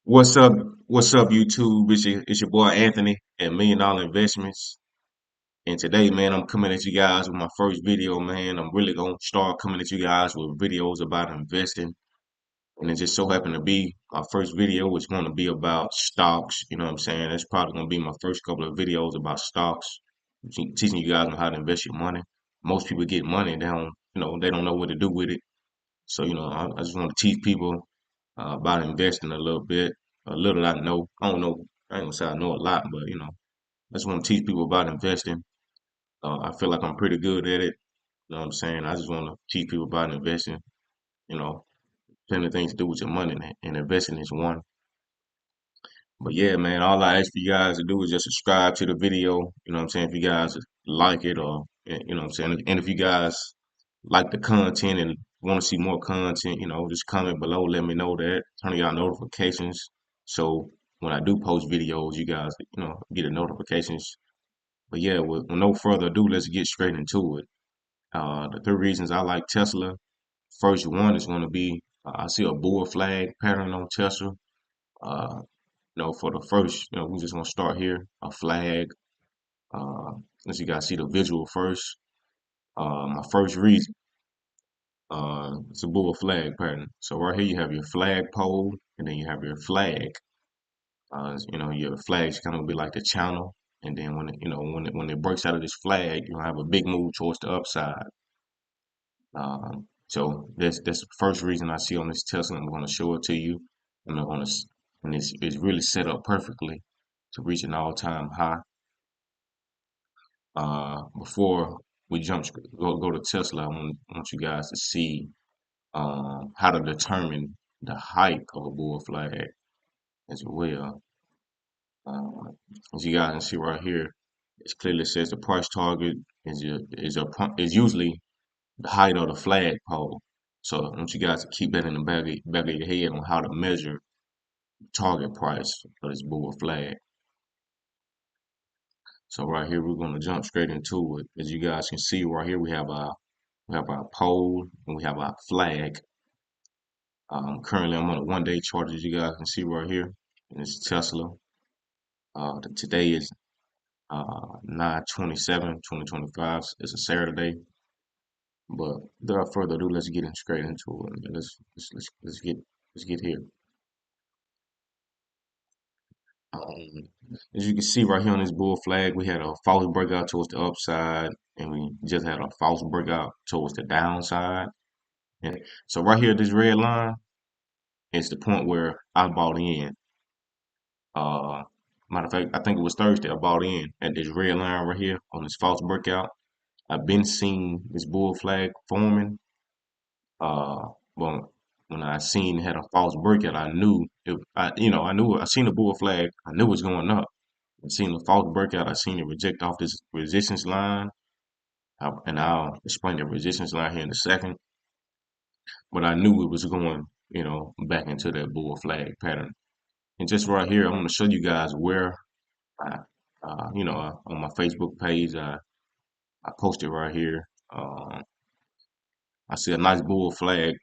What's up? What's up, YouTube? It's your boy Anthony at Million Dollar Investments. And today, man, I'm coming at you guys with my first video, man. I'm really gonna start coming at you guys with videos about investing. And it just so happened to be my first video is going to be about stocks. You know what I'm saying? That's probably gonna be my first couple of videos about stocks, teaching you guys on how to invest your money. Most people get money, they don't know what to do with it. So, I just want to teach people about investing a little bit. A little I know. I don't know. I ain't gonna say I know a lot, but I just want to teach people about investing. I feel like I'm pretty good at it. You know what I'm saying? I just want to teach people about investing. You know, plenty of things to do with your money, and investing is one. But yeah, man, all I ask for you guys to do is just subscribe to the video. You know what I'm saying? If you guys like it, or you know what I'm saying, and if you guys like the content and want to see more content, just comment below. Let me know that. Turn on y'all notifications so when I do post videos, you guys, get the notifications. But yeah, with no further ado, let's get straight into it. The three reasons I like Tesla. First one is going to be I see a bull flag pattern on Tesla. Uh, for the first, we just gonna start here. A flag. Uh, as you guys see the visual first. My first reason. It's a bull flag pattern. So right here you have your flag pole, and then you have your flag. Your flag's kind of be like the channel, and then when it breaks out of this flag, you have a big move towards the upside. So that's the first reason I see on this Tesla. I'm going to show it to you. I'm going to, and it's really set up perfectly to reach an all-time high. Before we go to Tesla, I want you guys to see how to determine the height of a bull flag as well. Uh, as you guys can see right here, it clearly says the price target is usually the height of the flag pole. So I want you guys to keep that in the back of your head on how to measure target price for this bull flag. So right here we're going to jump straight into it. As you guys can see right here, we have our pole and we have our flag. Currently I'm on a 1-day chart, as you guys can see right here, and it's Tesla. Today is 9/27/2025. It's a Saturday. But without further ado, let's get straight into it. Let's get here. Um, as you can see right here on this bull flag, we had a false breakout towards the upside, and we just had a false breakout towards the downside. And so right here, this red line is the point where I bought in. Uh, Matter of fact, I think it was Thursday. I bought in at this red line right here on this false breakout. I've been seeing this bull flag forming. But when I seen it had a false breakout, I knew it. I knew I seen the bull flag. I knew it was going up. I seen the false breakout. I seen it reject off this resistance line, and I'll explain the resistance line here in a second. But I knew it was going, back into that bull flag pattern. And just right here, I'm going to show you guys where I, on my Facebook page, I posted right here. I see a nice bull flag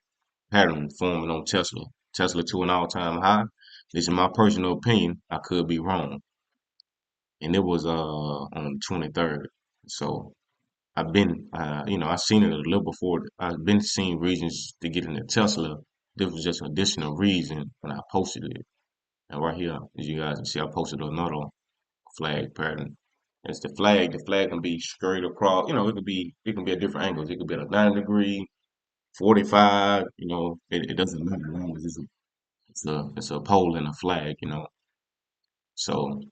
pattern forming on Tesla. Tesla to an all-time high. This is my personal opinion. I could be wrong. And it was on the 23rd. So I've been I've seen it a little before. I've been seeing reasons to get into Tesla. This was just an additional reason when I posted it. And right here, as you guys can see, I posted another flag pattern. It's the flag. The flag can be straight across. It can be at different angles. It could be at a 90-degree, 45. It doesn't matter as long as it's a pole and a flag. So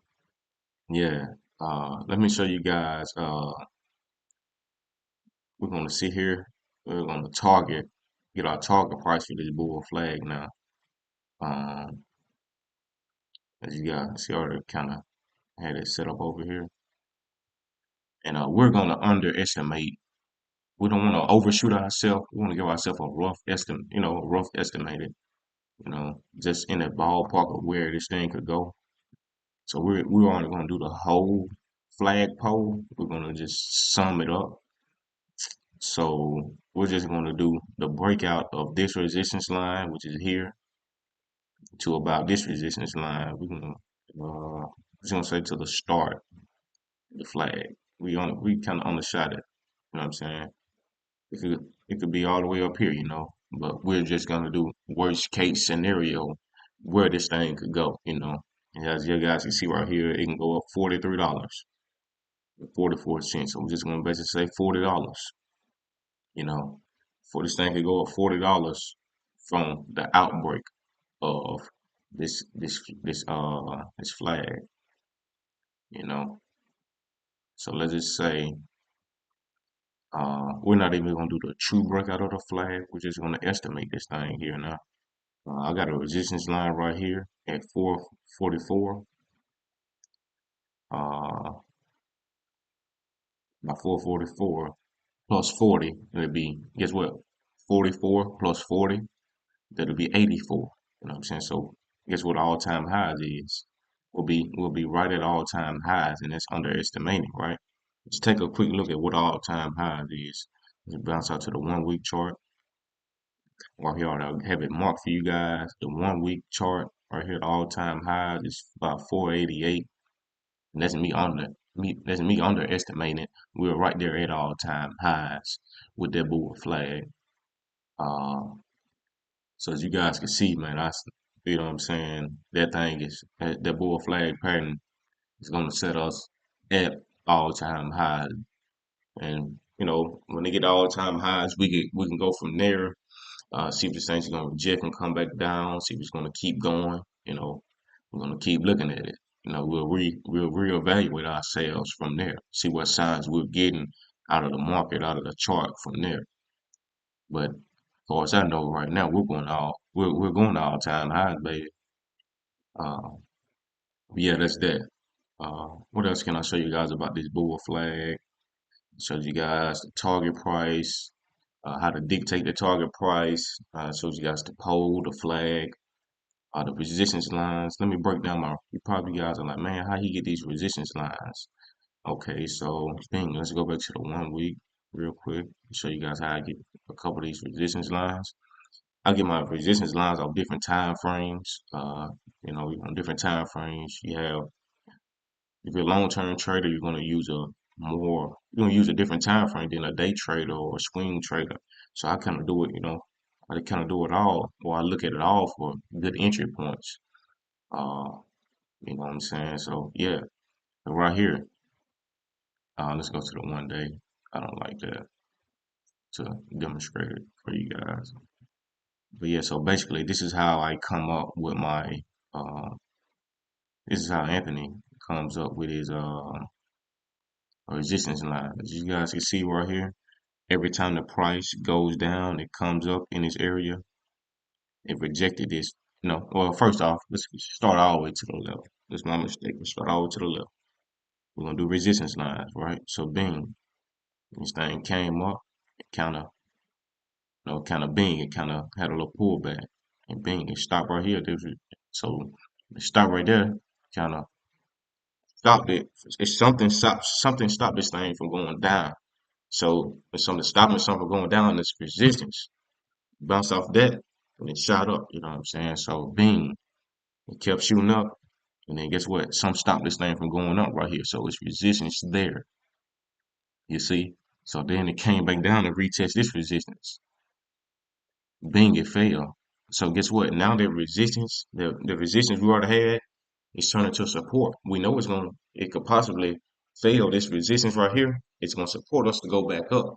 yeah, let me show you guys. We're gonna see here. We're gonna get our target price for this bull flag now. Um, as you guys see, I already kind of had it set up over here, and we're gonna underestimate. We don't want to overshoot ourselves. We want to give ourselves a rough estimate. A rough estimated. Just in the ballpark of where this thing could go. So we're only gonna do the whole flagpole. We're gonna just sum it up. So we're just gonna do the breakout of this resistance line, which is here. to about this resistance line. Just gonna say to the start of the flag. We kind of undershot it. You know what I'm saying? It could be all the way up here, but we're just gonna do worst case scenario where this thing could go, And as you guys can see right here, it can go up $43, 44 cents. So we're just gonna basically say $40, you know, for this thing could go up $40 from the outbreak of this flag, you know. So let's just say we're not even gonna do the true breakout of the flag. We're just gonna estimate this thing here now. I got a resistance line right here at 444. Uh, my 444 plus 40, it'll be, guess what? 44 plus 40, that'll be 84. You know what I'm saying? So guess what all-time highs is? We'll be right at all-time highs, and that's underestimating, right? Let's take a quick look at what all-time highs is. Let's bounce out to the 1 week chart. Right here, I'll have it marked for you guys. The 1 week chart right here, the all-time highs is about 488. And that's me underestimating. We're right there at all-time highs with that bull flag. Uh, so as you guys can see, man, you know what I'm saying, that bull flag pattern is gonna set us at all-time highs. And when they get all-time highs, we can go from there. See if this thing's gonna reject and come back down. See if it's gonna keep going. We're gonna keep looking at it. We'll reevaluate ourselves from there. See what signs we're getting out of the market, out of the chart from there. But as far as I know, right now we're going to all time highs, baby. Uh, yeah, that's that. What else can I show you guys about this bull flag? Shows you guys the target price, how to dictate the target price. Shows you guys the pole, the flag, the resistance lines. Let me break down you probably guys are like, man, how he get these resistance lines? Okay, so let's go back to the 1 week real quick. Show you guys how I get a couple of these resistance lines. I get my resistance lines off different time frames. On different time frames, if you're a long-term trader, you're gonna use a different time frame than a day trader or a swing trader. So I kind of do it, I kind of do it all, or I look at it all for good entry points. Uh, you know what I'm saying? So yeah, right here, let's go to the 1 day. I don't like that to demonstrate it for you guys. But yeah, so basically, this is how I come up with uh, this is how Anthony comes up with his resistance line. As you guys can see right here, every time the price goes down, it comes up in this area. It rejected this. No, well, first off, let's start all the way to the left. That's my mistake. Let's start all the way to the left. We're gonna do resistance lines, right? So bing, this thing came up, it bing, it kind of had a little pullback, and bing, it stopped right here. So it stopped right there, kind of stopped it. If something stopped this thing from going down. So if something stopping something from going down, it's resistance. Bounce off that, and it shot up. You know what I'm saying? So bing, it kept shooting up, and then guess what? Some stopped this thing from going up right here. So it's resistance there. You see? So then it came back down and retest this resistance. Bing, it failed. So guess what? Now the resistance we already had is turning to support. We know it could possibly fail this resistance right here. It's gonna support us to go back up.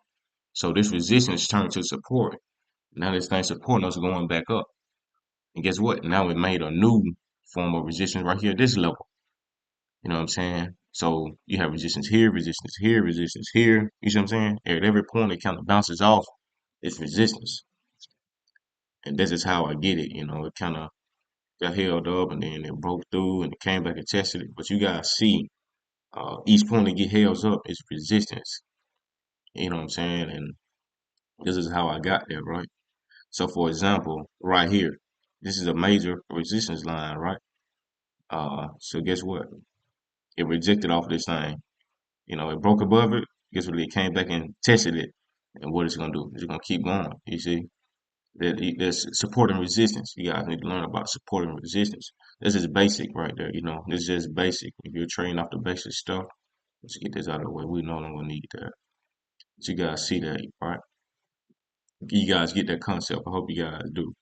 So this resistance turned to support. Now this thing supporting us going back up. And guess what? Now it made a new form of resistance right here at this level. You know what I'm saying? So you have resistance here, resistance here, resistance here. You see what I'm saying? At every point it kind of bounces off its resistance. And this is how I get it. It kind of got held up and then it broke through and it came back and tested it. But you guys see, each point that get held up is resistance. You know what I'm saying? And this is how I got there, right? So for example, right here, this is a major resistance line, right? So guess what? It rejected off this thing. It broke above it. Guess what? It came back and tested it. And what it's gonna do? It's gonna keep going. You see? There's support and resistance. You guys need to learn about support and resistance. This is basic right there. This is just basic. If you're training off the basic stuff, let's get this out of the way. We no longer need that. So you guys see that, right? You guys get that concept. I hope you guys do.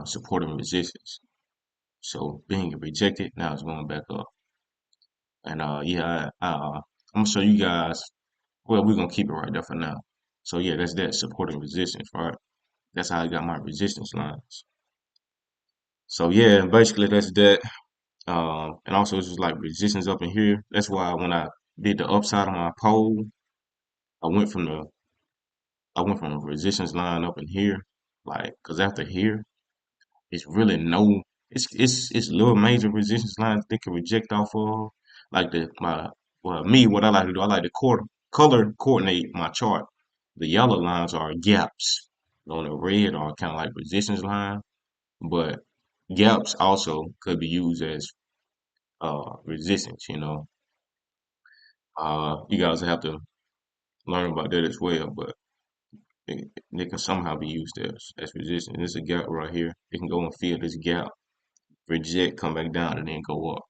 Support and resistance. So being rejected, now it's going back up. And yeah, I'm gonna show you guys. Well, we're gonna keep it right there for now. So yeah, that's that support and resistance, right? That's how I got my resistance lines. So yeah, basically that's that. And also it's just like resistance up in here. That's why when I did the upside of my pole, I went from the I went from a resistance line up in here, like, cause after here, it's really no, it's little major resistance lines they can reject off of. Like what I like to do, I like to color coordinate my chart. The yellow lines are gaps. On the red are kind of like resistance line, but gaps also could be used as resistance. You guys have to learn about that as well, but they can somehow be used as resistance. There's a gap right here. It can go and fill this gap, reject, come back down, and then go up.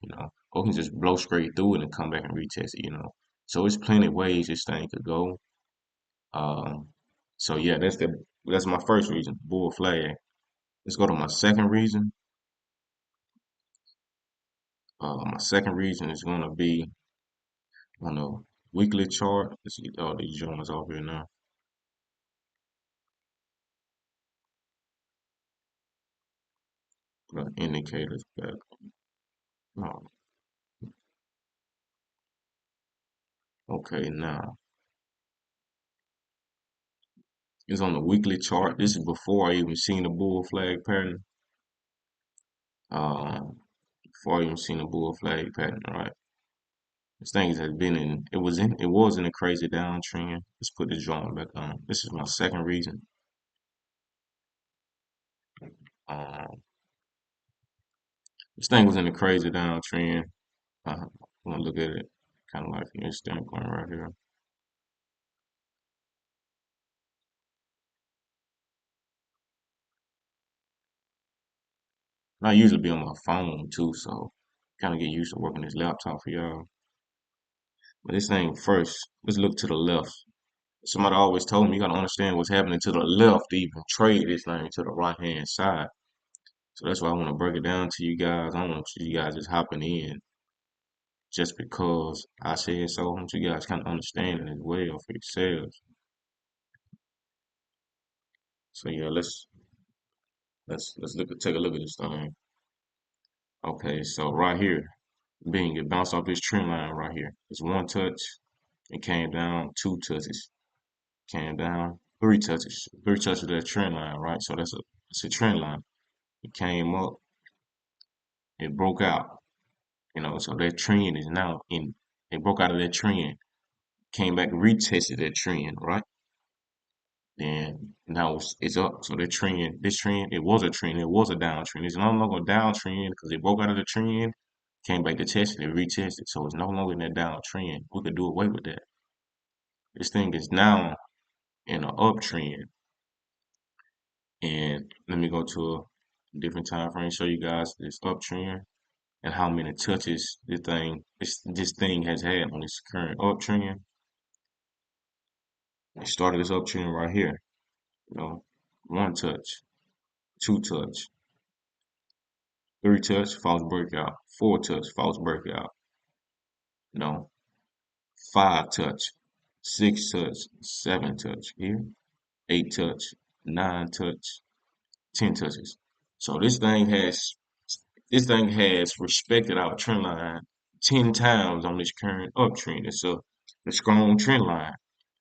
Or it can just blow straight through it and come back and retest it. So it's plenty of ways this thing could go. Um, so yeah, that's my first reason, bull flag. Let's go to my second reason. My second reason is gonna be on a weekly chart. Let's get all these joints off here now. Indicators back. Oh, okay, now it's on the weekly chart. This is before I even seen the bull flag pattern. Before I even seen the bull flag pattern, right? This thing has been in a crazy downtrend. Let's put this drawing back on. This is my second reason. Um, this thing was in a crazy downtrend. I'm gonna look at it kind of like from this standpoint right here. And I usually be on my phone too, so kind of get used to working this laptop for y'all. But this thing first, let's look to the left. Somebody always told me you gotta understand what's happening to the left to even trade this thing to the right hand side. So that's why I want to break it down to you guys. I don't want you guys just hopping in just because I said so. I want you guys kind of understand it as well for yourselves. So yeah, let's take a look at this thing. Okay, so right here, being it bounced off this trend line right here. It's one touch, it came down, two touches, came down, three touches of that trend line, right? So it's a trend line. It came up, it broke out, so that trend is now in. It broke out of that trend, came back, retested that trend, right? Then now it's up. So this trend, it was a trend, it was a downtrend. It's no longer a downtrend because it broke out of the trend, came back to test it, retested. So it's no longer in that downtrend. We could do away with that. This thing is now in an uptrend. And let me go to a different time frame, show you guys this uptrend and how many touches this thing has had on its current uptrend. It started this uptrend right here, one touch, two touch, three touch, false breakout, four touch, false breakout, you know, five touch, six touch, seven touch here, eight touch, nine touch, 10 touches. So this thing has respected our trend line 10 times on this current uptrend. It's a strong trend line.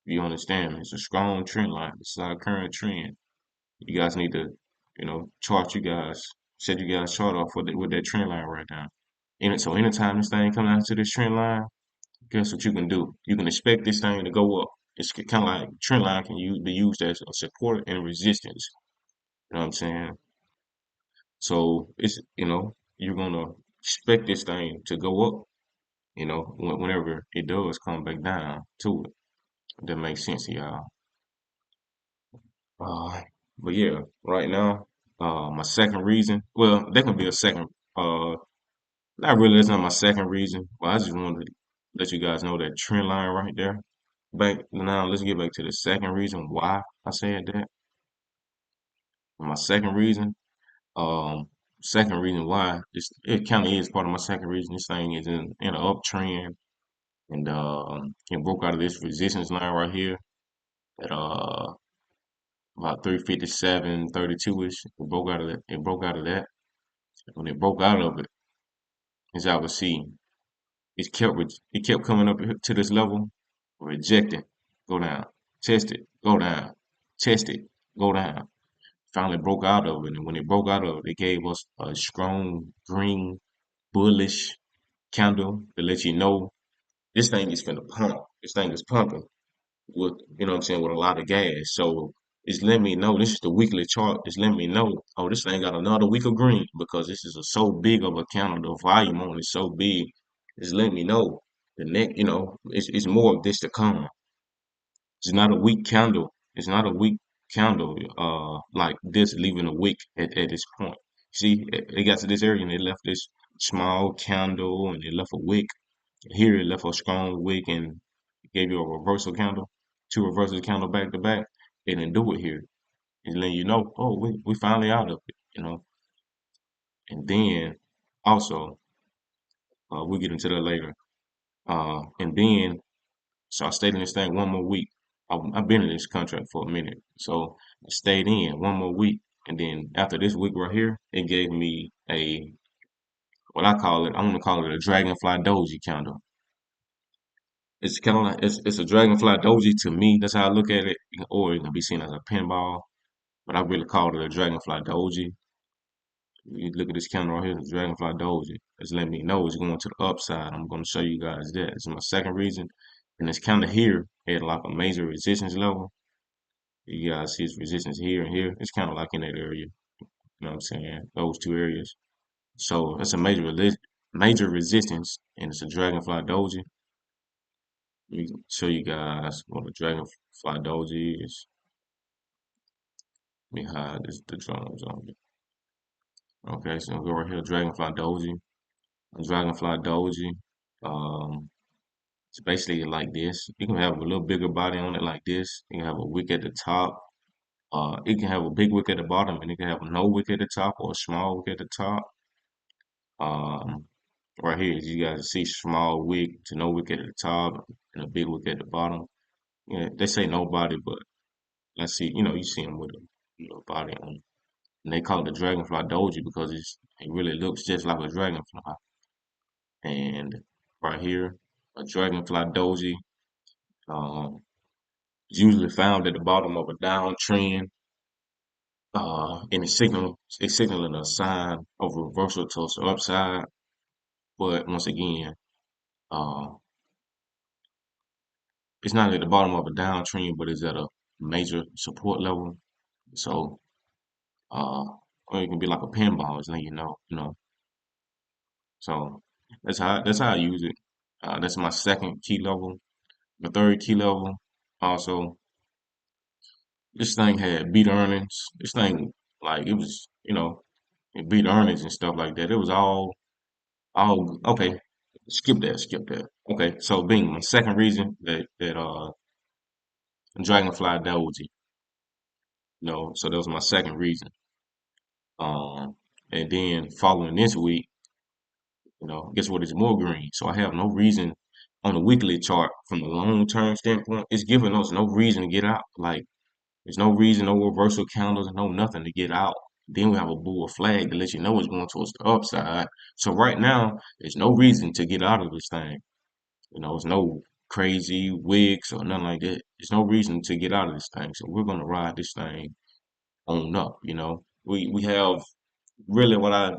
You understand me? It's a strong trend line. This is our current trend. You guys need to, set you guys chart off with that trend line right now. So anytime this thing comes out to this trend line, guess what you can do? You can expect this thing to go up. It's kind of like trend line can be used as a support and resistance. You know what I'm saying? So you're gonna expect this thing to go up. Whenever it does come back down to it. That makes sense, y'all. Uh, But yeah, right now, my second reason, well, that can be a second, not really, that's not my second reason, but I just wanted to let you guys know that trend line right there. Back now, let's get back to the second reason why I said that. My second reason, um, second reason why it kind of is part of my second reason. This thing is in an uptrend, and it broke out of this resistance line right here at about 357.32 ish. It broke out of that. It broke out of that. When it broke out of it, as I was seeing, it kept coming up to this level, reject it, go down, test it, go down, test it, go down. Finally broke out of it, and when it broke out of it, it gave us a strong green bullish candle to let you know this thing is finna pump. This thing is pumping with, you know what I'm saying, with a lot of gas. So it's letting me know, this is the weekly chart. It's letting me know, oh, this thing got another week of green because this is so big of a candle. The volume on it is so big. It's letting me know the next, it's more of this to come. It's not a weak candle. It's not a weak candle, like this leaving a wick at this point. See, it got to this area and it left this small candle and it left a wick. Here it left a strong wick and gave you a reversal candle, two reversal candle back to back. It didn't do it here. It's letting you know, oh, we finally out of it. And then also, we'll get into that later. And then so I stayed in this thing one more week. I've been in this contract for a minute. So I stayed in one more week. And then after this week right here, it gave me what I call it, I'm going to call it a dragonfly doji candle. It's kind of like, it's a dragonfly doji to me. That's how I look at it. Or it can be seen as a pinball. But I really call it a dragonfly doji. You look at this candle right here, the dragonfly doji. It's letting me know it's going to the upside. I'm going to show you guys that. It's my second reason. And it's kind of here at like a major resistance level. You guys see its resistance here and here. It's kind of like in that area. You know what I'm saying? Those two areas. So it's a major resistance, and it's a dragonfly doji. Let me show you guys what a dragonfly doji is. Let me hide the drones on it. Okay, so go right here, dragonfly doji. A dragonfly doji. Um, it's basically like this. You can have a little bigger body on it like this. You can have a wick at the top. It can have a big wick at the bottom, and it can have no wick at the top or a small wick at the top. Um, right here, as you guys see, small wick to no wick at the top and a big wick at the bottom. Yeah, they say nobody, but let's see, you see them with a body on it. And they call it the dragonfly doji because it really looks just like a dragonfly. And right here, a dragonfly doji is usually found at the bottom of a downtrend. And it's signaling a sign of reversal to the upside. But once again, uh, it's not at the bottom of a downtrend, but it's at a major support level. So, uh, or it can be like a pinball, it's letting you know. So that's how I use it. That's my second key level. The third key level, also, this thing had beat earnings. This thing, like it was, it beat earnings and stuff like that. It was all okay. Skip that. Okay, so being my second reason that Dragonfly Doji, so that was my second reason. And then following this week, guess what? It's more green. So I have no reason on the weekly chart from a long term standpoint. It's giving us no reason to get out. Like there's no reason, no reversal candles, no nothing to get out. Then we have a bull flag to let you know it's going towards the upside. So right now, there's no reason to get out of this thing. It's no crazy wigs or nothing like that. There's no reason to get out of this thing. So we're gonna ride this thing on up. We have really I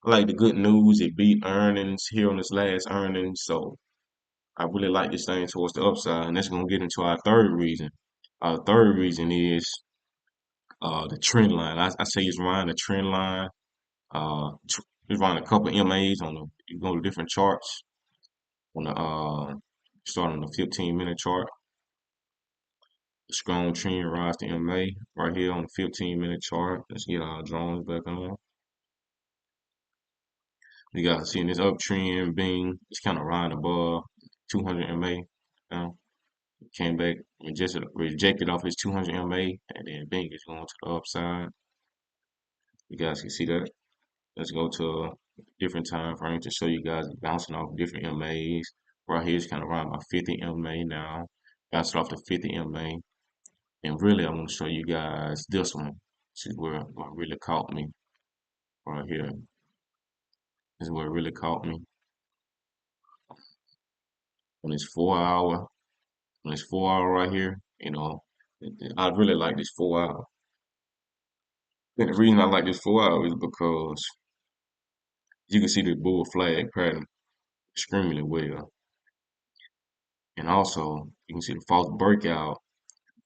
like the good news. It beat earnings here on this last earnings. So I really like this thing towards the upside. And that's gonna get into our third reason. Our third reason is the trend line. I say it's around the trend line. It's around a couple MAs on you go to different charts on the start on the 15-minute chart. Strong trend rise to MA right here on the 15-minute chart. Let's get our drones back on. You guys seeing this uptrend being it's kind of riding above 200 MA. Now came back rejected off his 200 MA, and then Bing is going to the upside. You guys can see that. Let's go to a different time frame to show you guys bouncing off different MAs. Right here is kind of around about 50 MA now. Bouncing off the 50 MA. And really, I want to show you guys this one. This is where what really caught me right here. This is where it really caught me. On this 4 hour, on this 4 hour right here, I really like this 4 hour. And the reason I like this 4 hour is because you can see the bull flag pattern extremely well. And also, you can see the false breakout.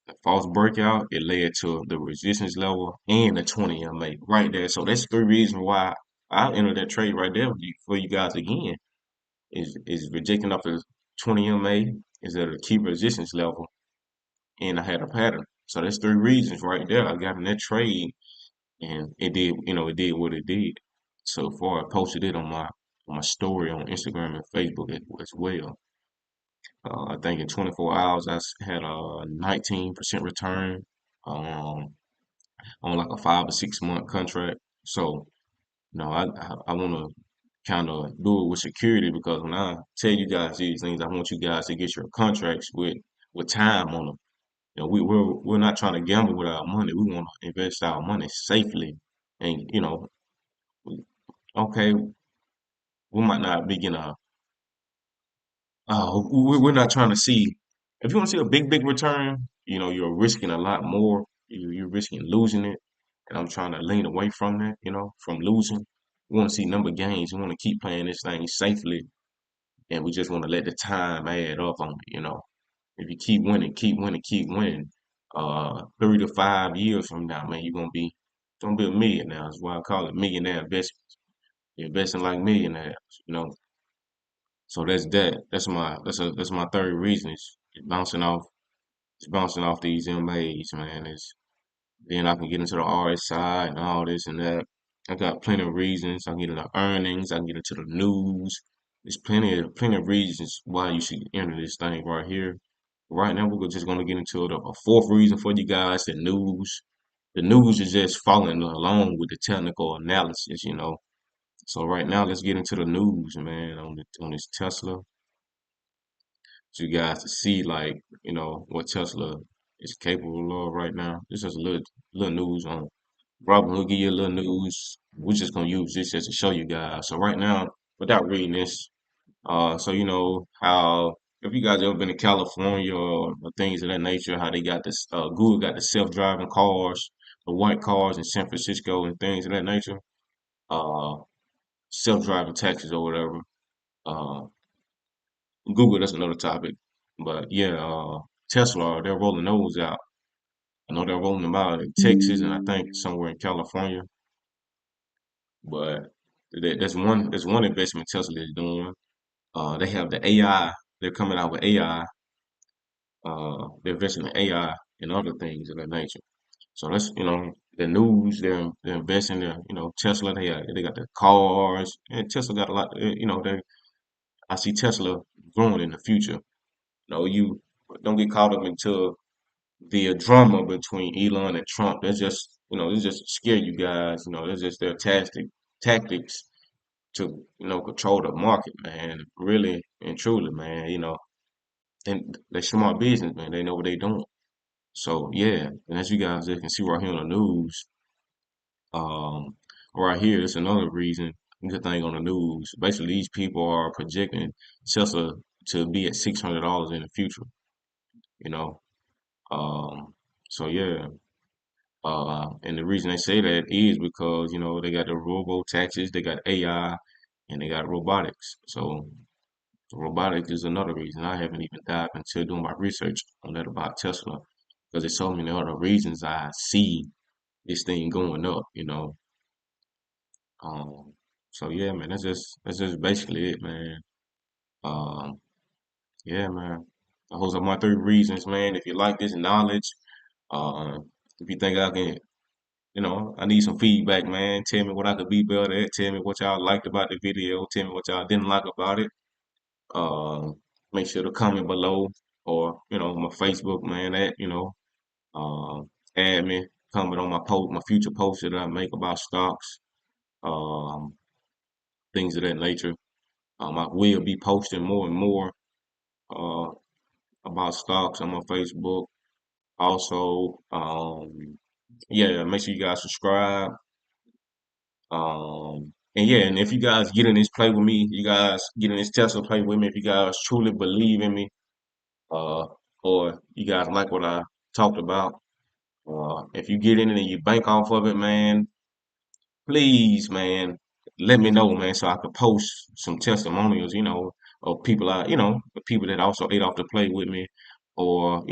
The false breakout, it led to the resistance level and the 20 MA right there. So that's three reasons why I entered that trade right there for you guys again. Is rejecting off the 20 MA, is at a key resistance level, and I had a pattern. So that's three reasons right there. I got in that trade, and it did what it did. So far, I posted it on my story on Instagram and Facebook as well. I think in 24 hours, had a 19% return um, on like a 5 or 6 month contract. So, I want to kind of do it with security because when I tell you guys these things, I want you guys to get your contracts with time on them. We're not trying to gamble with our money. We want to invest our money safely, and okay, we might not be getting a. We're not trying to see. If you want to see a big return, you're risking a lot more. You're risking losing it, and I'm trying to lean away from that. From losing. We want to see number gains. We want to keep playing this thing safely, and we just want to let the time add up on it. If you keep winning, keep winning, 3 to 5 years from now, man, you're gonna be a millionaire. That's why I call it millionaire investments. You're investing like millionaires, you know. So that's that. That's my third reason. It's bouncing off these MAs, man. Then I can get into the RSI and all this and that. I got plenty of reasons. I can get into earnings. I can get into the news. There's plenty of reasons why you should enter this thing right here. Right now, we're just gonna get into a fourth reason for you guys: the news. The news is just following along with the technical analysis. So right now, let's get into the news, man, on this Tesla. So you guys to see what Tesla is capable of right now. This is a little news on Robin will give you a little news. We're just gonna use this just to show you guys. So right now, without reading this, so you know how if you guys ever been to California or things of that nature, how they got this Google got the self-driving cars, the white cars in San Francisco and things of that nature, uh, self-driving taxis or whatever. Uh, Google, that's another topic. But yeah, Tesla, they're rolling those out. I know they're rolling them out in Texas and I think somewhere in California. But that's one investment Tesla is doing. They have the AI. They're coming out with AI. They're investing in AI and other things of that nature. So that's the news. They're investing. Tesla. They got the cars. And Tesla got a lot. They I see Tesla growing in the future. You don't get caught up into the drama between Elon and Trump. That's just it's just scare you guys. That's just their tactics to control the market, man. Really and truly, man. And they smart business, man. They know what they're doing. So yeah, and as you guys can see right here on the news, um, right here, that's another reason. Good thing on the news. Basically, these people are projecting Tesla to be at $600 in the future. You know, um, so yeah. And the reason they say that is because they got the robo taxis, they got AI, and they got robotics. So robotics is another reason. I haven't even dived into doing my research on that about Tesla because there's so many other reasons I see this thing going up. Um, so yeah, man, that's just basically it, man. Um, yeah, man. Those are my three reasons, man. If you like this knowledge, if you think I can, I need some feedback, man. Tell me what I could be better at. Tell me what y'all liked about the video. Tell me what y'all didn't like about it. Uh, Make sure to comment below, or my Facebook, man. Uh, add me, comment on my future posts that I make about stocks, um, things of that nature. I will be posting more and more uh, about stocks on my Facebook. Also, yeah, make sure you guys subscribe. And yeah, and if you guys get in this play with me, you guys get in this Tesla play with me, if you guys truly believe in me, uh, or you guys like what I talked about, if you get in it and you bank off of it, man, please, man, let me know, man, so I could post some testimonials, of people the people that also ate off the play with me, or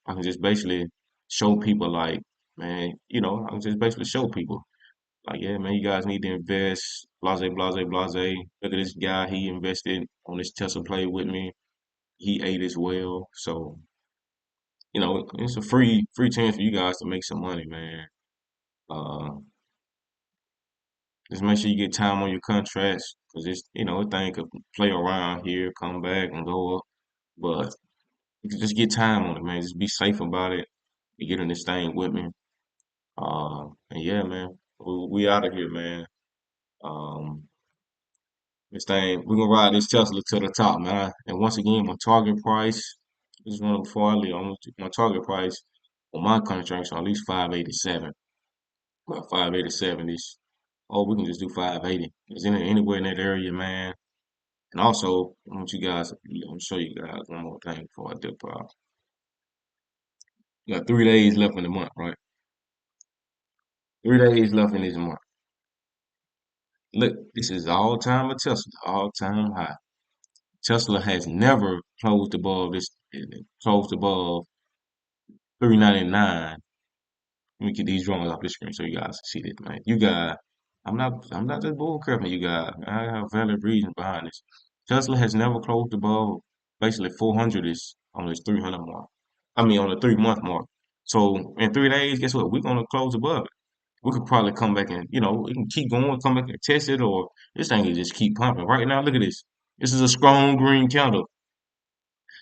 I can just basically show people like, man, I can just basically show people. Like, yeah, man, you guys need to invest. Blase, blase, blase. Look at this guy. He invested on this Tesla play with me. He ate as well. So, it's a free chance for you guys to make some money, man. Uh, just make sure you get time on your contracts, because a thing could play around here, come back and go up. But you can just get time on it, man. Just be safe about it. You get in this thing with me. And yeah, man, we out of here, man. Um, This thing, we're gonna ride this Tesla to the top, man. And once again, my target price, this is one before I leave. My target price on my contracts on at least 587. About 587 is, oh, we can just do 580. Is anywhere in that area, man. And also, I want you guys, I'm show you guys one more thing before I dip out. You got 3 days left in the month, right? 3 days left in this month. Look, this is all time of Tesla, all time high. Tesla has never closed above 399. Let me get these drawings off the screen so you guys can see this, man. I'm not just bull crapping you guys. I have valid reason behind this. Tesla has never closed above basically 400 is on this 300 mark. I mean, on the 3 month mark. So in 3 days, guess what? We're gonna close above it. We could probably come back and we can keep going, come back and test it, or this thing can just keep pumping. Right now, look at this. This is a strong green candle.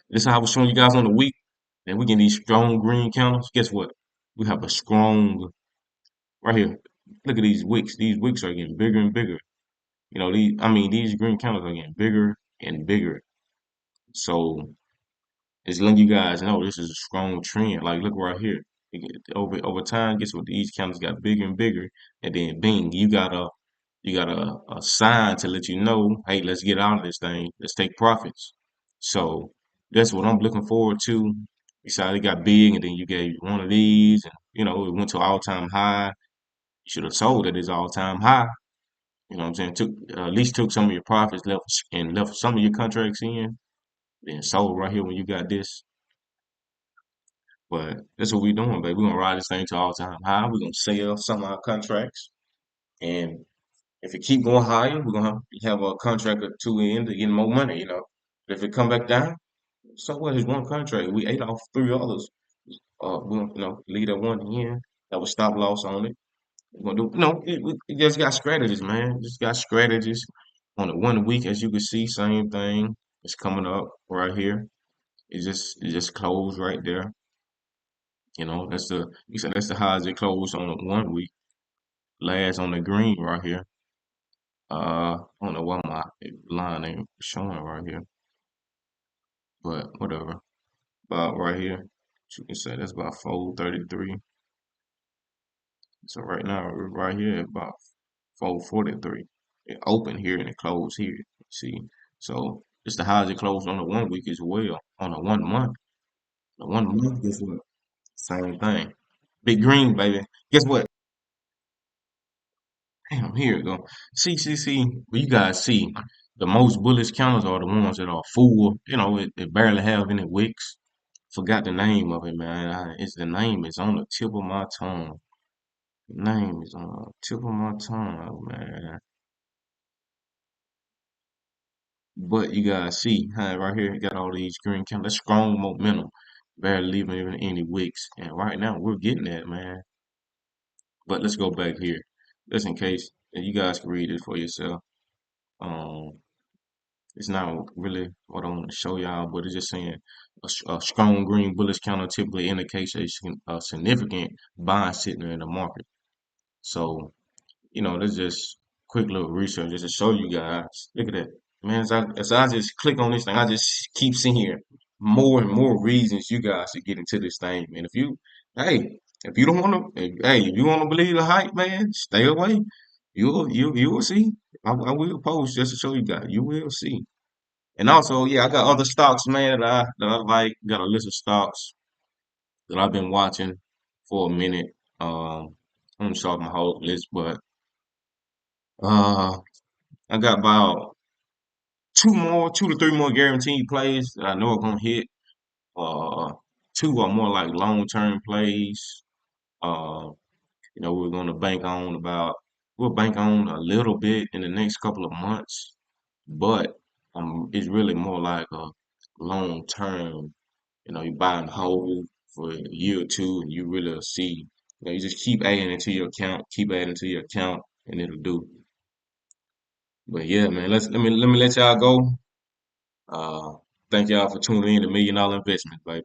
This is how I was showing you guys on the week. And we get these strong green candles. Guess what? We have a strong right here. Look at these wicks. These wicks are getting bigger and bigger. These green candles are getting bigger and bigger. So it's letting you guys know this is a strong trend. Like, look right here. Over time, guess what? These candles got bigger and bigger, and then bing, you got a sign to let you know, hey, let's get out of this thing. Let's take profits. So that's what I'm looking forward to. Besides, it got big, and then you gave one of these, and it went to all time high. You should have sold at its all time high. You know what I'm saying? At least took some of your profits, left some of your contracts in, then sold right here when you got this. But that's what we're doing, baby. We're gonna ride this thing to all time high. We're gonna sell some of our contracts, and if it keep going higher, we're gonna have a contract or two in to get more money. But if it come back down, so what? It's one contract. We ate off $3. We leave that one in. That was stop loss on it. We're gonna do no. We just got strategies, man. Just got strategies on the 1 week, as you can see. Same thing. It's coming up right here. It just closed right there. That's the highs it closed on the 1 week. Last on the green right here. I don't know why my line ain't showing right here, but whatever. About right here, you can say that's about 433. So right now, we're right here at about 443. It opened here and it closed here. See, so it's the highs it closed on the 1 week as well. On the 1 month, the 1 month, guess what? Same thing. Big green, baby. Guess what? Damn, here it go. See. Well, you guys see, the most bullish counters are the ones that are full. It barely have any wicks. Forgot the name of it, man. The name is on the tip of my tongue. The name is on the tip of my tongue, man. But you guys see how right here it got all these green candles, strong momentum, barely leaving even any wicks. And right now we're getting that, man. But let's go back here, just in case, and you guys can read it for yourself. Um, it's not really what I want to show y'all, but it's just saying a strong green bullish candle typically indicates a significant buying signal in the market. So, that's just quick little research just to show you guys. Look at that. Man, as I just click on this thing, I just keep seeing more and more reasons you guys to get into this thing. And hey, if you don't want to, hey, if you want to believe the hype, man, stay away. You will see. I will post just to show you guys. You will see. And also, yeah, I got other stocks, man, that I like. Got a list of stocks that I've been watching for a minute. I'm gonna show my whole list, but uh, I got about 2 to 3 more guaranteed plays that I know are gonna hit. Uh, Two are more like long-term plays. Uh, we're gonna we'll bank on a little bit in the next couple of months, but it's really more like a long-term. You buy and hold for a year or two, and you really see. You just keep adding it to your account, keep adding to your account, and it'll do. But yeah, man, let me let y'all go. Uh, Thank y'all for tuning in to $1 Million Investment, baby.